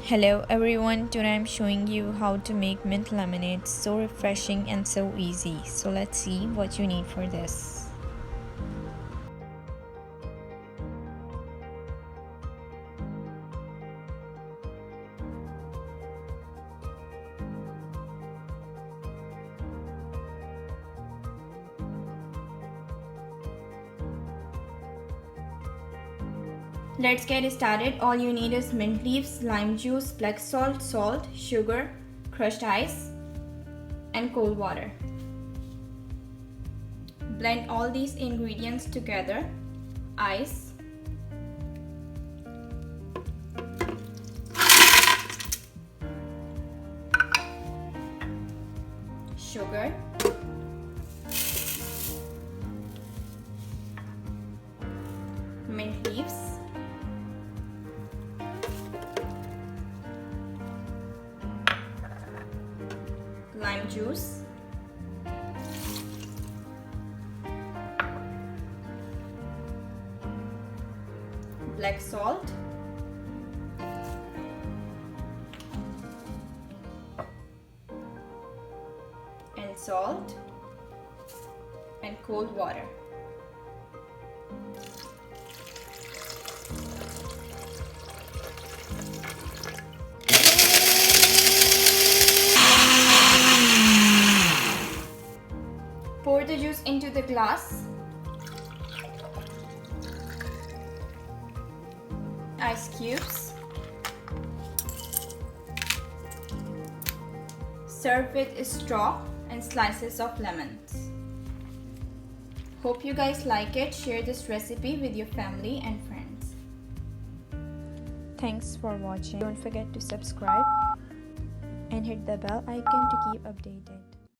Hello everyone, today I'm showing you how to make mint lemonade. So refreshing and so easy. So let's see what you need for this. Let's get started. All you need is mint leaves, lime juice, black salt, sugar, crushed ice, and cold water. Blend all these ingredients together. Ice, sugar, mint leaves, lime juice, black salt, and salt, and cold water. Pour the juice into the glass. Ice cubes. Serve with a straw and slices of lemons. Hope you guys like it. Share this recipe with your family and friends. Thanks for watching. Don't forget to subscribe and hit the bell icon to keep updated.